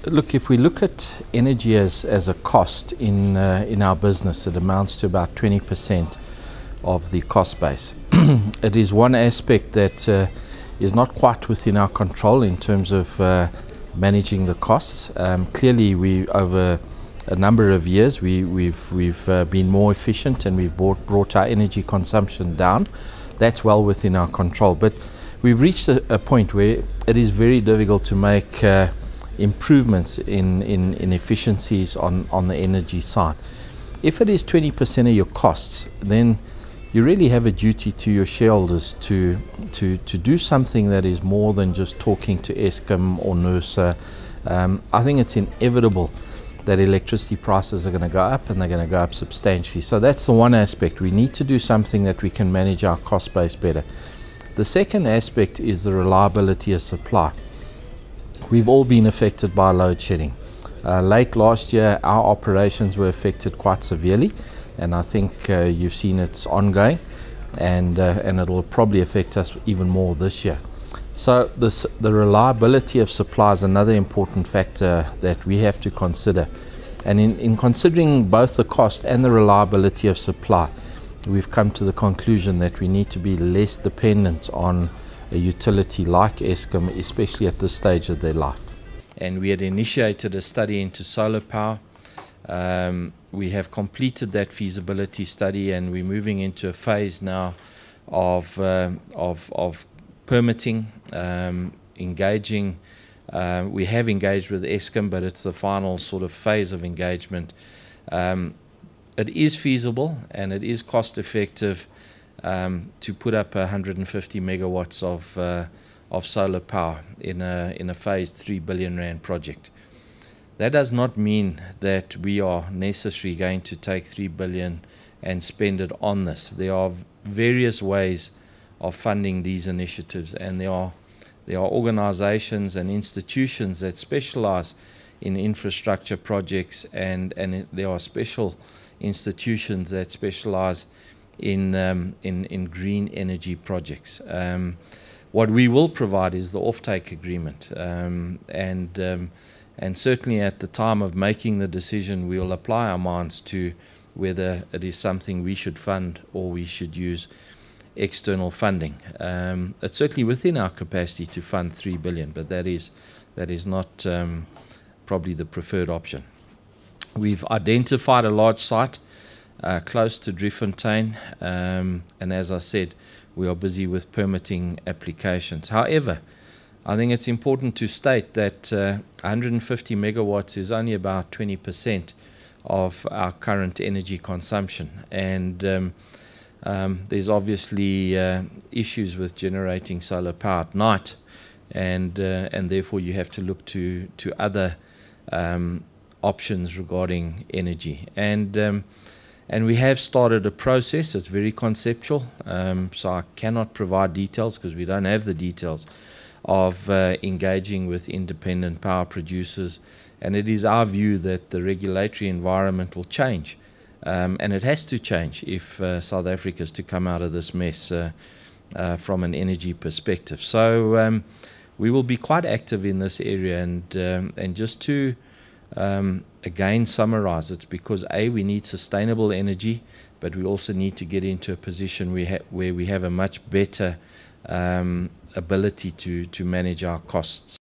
Look, if we look at energy as a cost in our business, it amounts to about 20% of the cost base. It is one aspect that is not quite within our control in terms of managing the costs. Clearly, we over a number of years we've been more efficient, and we've brought our energy consumption down. That's well within our control, but we've reached a point where it is very difficult to make improvements in efficiencies on the energy side. If it is 20% of your costs, then you really have a duty to your shareholders to do something that is more than just talking to Eskom or NERSA. I think it's inevitable that electricity prices are going to go up, and they're going to go up substantially. So that's the one aspect. We need to do something that we can manage our cost base better. The second aspect is the reliability of supply. We've all been affected by load shedding. Late last year, our operations were affected quite severely, and I think you've seen it's ongoing, and it'll probably affect us even more this year. So the reliability of supply is another important factor that we have to consider. And in considering both the cost and the reliability of supply, we've come to the conclusion that we need to be less dependent on a utility like Eskom, especially at this stage of their life. And we had initiated a study into solar power. We have completed that feasibility study, and we're moving into a phase now of permitting, engaging. We have engaged with Eskom, but it's the final sort of phase of engagement. It is feasible and it is cost effective to put up 150 megawatts of solar power in a phased 3 billion rand project. That does not mean that we are necessarily going to take 3 billion and spend it on this. There are various ways of funding these initiatives, and there are organizations and institutions that specialize in infrastructure projects, and there are special institutions that specialize in green energy projects. What we will provide is the offtake agreement, and certainly at the time of making the decision, we will apply our minds to whether it is something we should fund or we should use external funding. It's certainly within our capacity to fund 3 billion, but that is not probably the preferred option. We've identified a large site close to Driefontein, and as I said, we are busy with permitting applications. However, I think it's important to state that 150 megawatts is only about 20% of our current energy consumption, and there's obviously issues with generating solar power at night, and therefore you have to look to other options regarding energy. And we have started a process. It's very conceptual, so I cannot provide details because we don't have the details of engaging with independent power producers. And it is our view that the regulatory environment will change, and it has to change if South Africa is to come out of this mess from an energy perspective. So we will be quite active in this area, and just to again summarize, it's because we need sustainable energy, but we also need to get into a position where we have a much better ability to manage our costs.